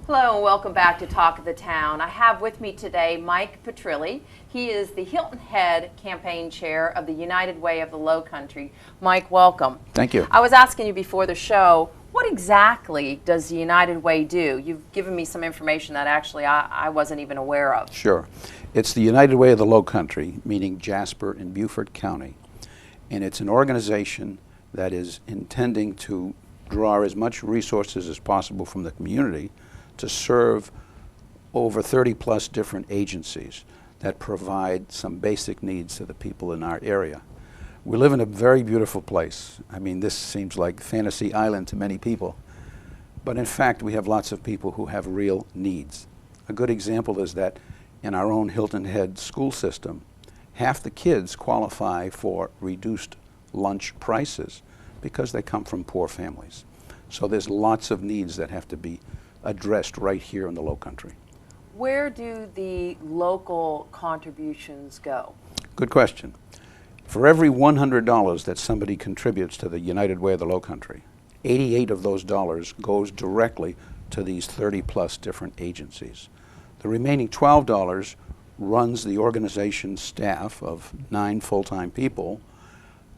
Hello and welcome back to Talk of the Town. I have with me today Mike Petrilli. He is the Hilton Head Campaign Chair of the United Way of the Lowcountry. Mike, welcome. Thank you. I was asking you before the show, what exactly does the United Way do? You've given me some information that actually I wasn't even aware of. Sure. It's the United Way of the Lowcountry, meaning Jasper and Beaufort County. And it's an organization that is intending to draw as much resources as possible from the community to serve over 30 plus different agencies that provide some basic needs to the people in our area. We live in a very beautiful place. I mean, this seems like Fantasy Island to many people, but in fact we have lots of people who have real needs. A good example is that in our own Hilton Head school system, half the kids qualify for reduced lunch prices because they come from poor families. So there's lots of needs that have to be addressed right here in the Lowcountry. Where do the local contributions go? Good question. For every $100 that somebody contributes to the United Way of the Lowcountry, 88 of those dollars goes directly to these 30 plus different agencies. The remaining $12 runs the organization's staff of 9 full-time people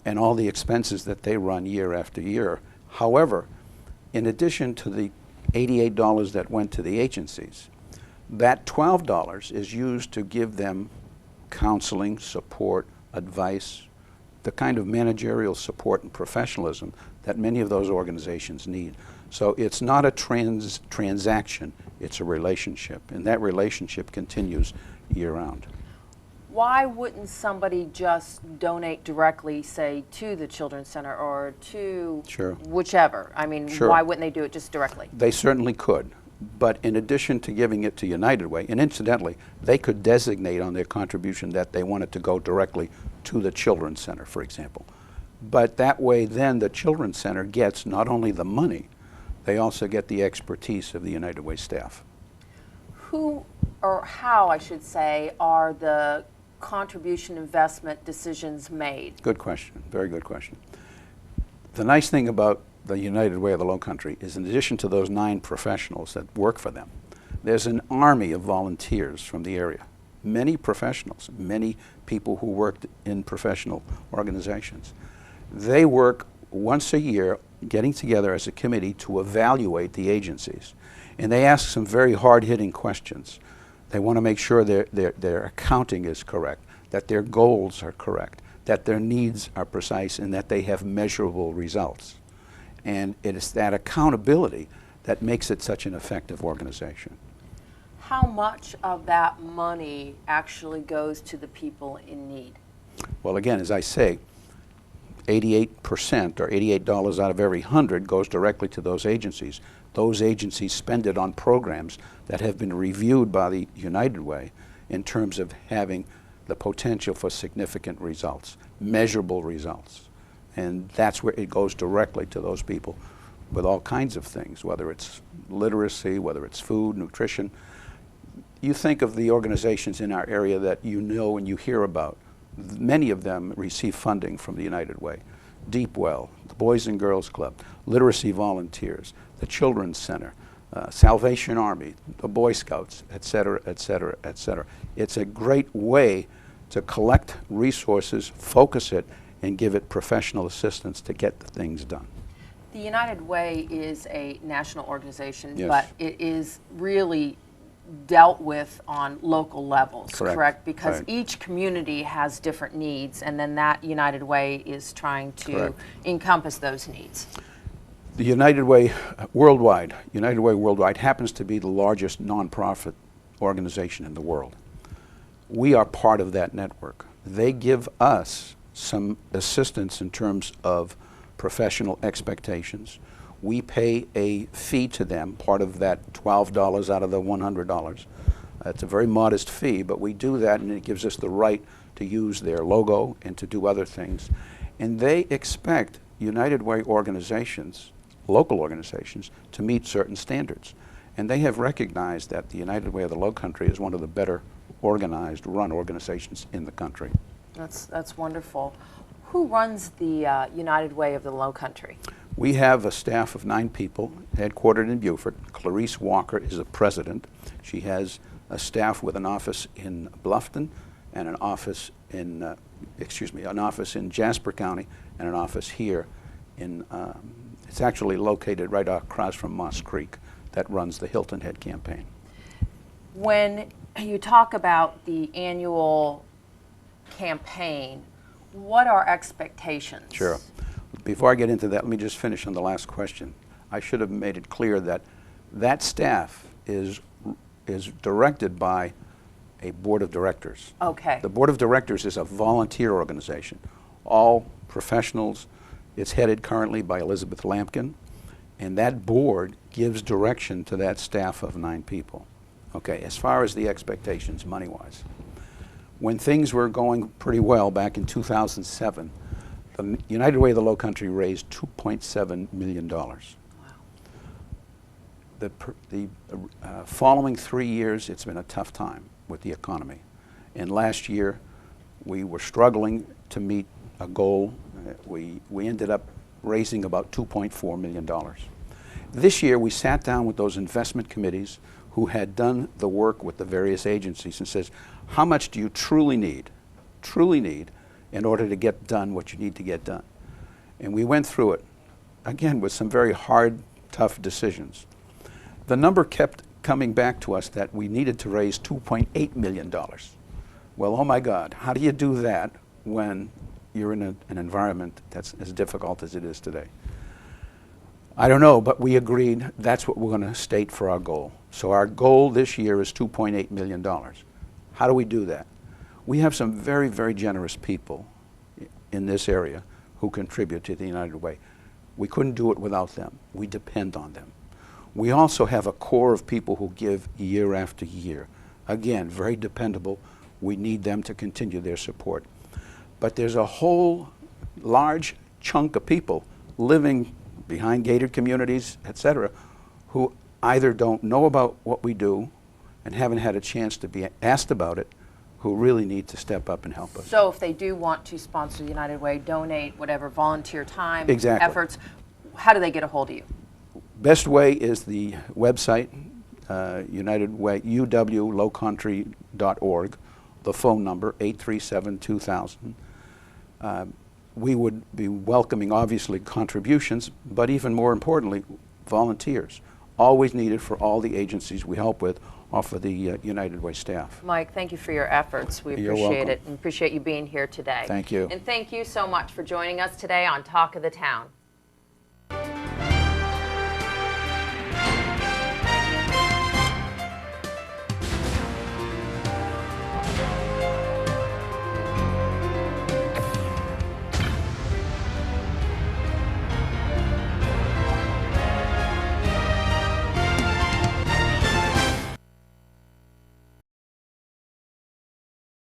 and all the expenses that they run year after year. However, in addition to the $88 that went to the agencies, that $12 is used to give them counseling, support, advice, the kind of managerial support and professionalism that many of those organizations need. So it's not a transaction, it's a relationship, and that relationship continues year-round. Why wouldn't somebody just donate directly, say, to the Children's Center or to whichever? I mean, why wouldn't they do it just directly? They certainly could. But in addition to giving it to United Way, and incidentally, they could designate on their contribution that they want it to go directly to the Children's Center, for example. But that way, then the Children's Center gets not only the money, they also get the expertise of the United Way staff. Who, or how, I should say, are the contribution investment decisions made? Good question. Very good question. The nice thing about the United Way of the Lowcountry is, in addition to those 9 professionals that work for them, there's an army of volunteers from the area. Many professionals, many people who worked in professional organizations. They work once a year getting together as a committee to evaluate the agencies. And they ask some very hard-hitting questions. They want to make sure their accounting is correct, that their goals are correct, that their needs are precise, and that they have measurable results. And it is that accountability that makes it such an effective organization. How much of that money actually goes to the people in need? Well, again, as I say, 88% or $88 out of every 100 goes directly to those agencies. Those agencies spend it on programs that have been reviewed by the United Way in terms of having the potential for significant results, measurable results. And that's where it goes directly to those people with all kinds of things, whether it's literacy, whether it's food, nutrition. You think of the organizations in our area that you know and you hear about. Many of them receive funding from the United Way. Deep Well, the Boys and Girls Club, Literacy Volunteers, the Children's Center, Salvation Army, the Boy Scouts, et cetera, et cetera, et cetera. It's a great way to collect resources, focus it, and give it professional assistance to get the things done. The United Way is a national organization, Yes. but it is really dealt with on local levels, correct? Because each community has different needs, and then that United Way is trying to encompass those needs. The United Way Worldwide happens to be the largest nonprofit organization in the world. We are part of that network. They give us some assistance in terms of professional expectations. We pay a fee to them, part of that $12 out of the $100. It's a very modest fee, but we do that, and it gives us the right to use their logo and to do other things. And they expect United Way organizations, local organizations, to meet certain standards. And they have recognized that the United Way of the Lowcountry is one of the better organized, run organizations in the country. That's wonderful. Who runs the United Way of the Lowcountry? We have a staff of 9 people, headquartered in Beaufort. Clarice Walker is the president. She has a staff with an office in Bluffton and an office in, an office in Jasper County and an office here in, it's actually located right across from Moss Creek, that runs the Hilton Head campaign. When you talk about the annual campaign, what are expectations? Sure. Before I get into that, let me just finish on the last question. I should have made it clear that that staff is directed by a board of directors. Okay. The board of directors is a volunteer organization, all professionals. It's headed currently by Elizabeth Lampkin, and that board gives direction to that staff of 9 people. Okay, as far as the expectations money-wise, when things were going pretty well back in 2007, the United Way of the Lowcountry raised $2.7 million. Wow. The following 3 years, it's been a tough time with the economy. And last year, we were struggling to meet a goal. We ended up raising about $2.4 million. This year, we sat down with those investment committees who had done the work with the various agencies and says, how much do you truly need in order to get done what you need to get done? And we went through it, again, with some very hard, tough decisions. The number kept coming back to us that we needed to raise $2.8 million. Well, oh my God, how do you do that when you're in an environment that's as difficult as it is today? I don't know, but we agreed that's what we're going to state for our goal. So our goal this year is $2.8 million. How do we do that? We have some very, very generous people in this area who contribute to the United Way. We couldn't do it without them. We depend on them. We also have a core of people who give year after year. Again, very dependable. We need them to continue their support. But there's a whole large chunk of people living behind gated communities, etc., who either don't know about what we do and haven't had a chance to be asked about it, who really need to step up and help us. So if they do want to sponsor the United Way, donate whatever volunteer time, exactly. efforts, how do they get a hold of you? Best way is the website, United Way, UWLowcountry.org, the phone number, 837-2000. We would be welcoming, obviously, contributions, but even more importantly, volunteers. Always needed for all the agencies we help with off of the United Way staff. Mike, thank you for your efforts. We appreciate it and appreciate you being here today. Thank you. And thank you so much for joining us today on Talk of the Town.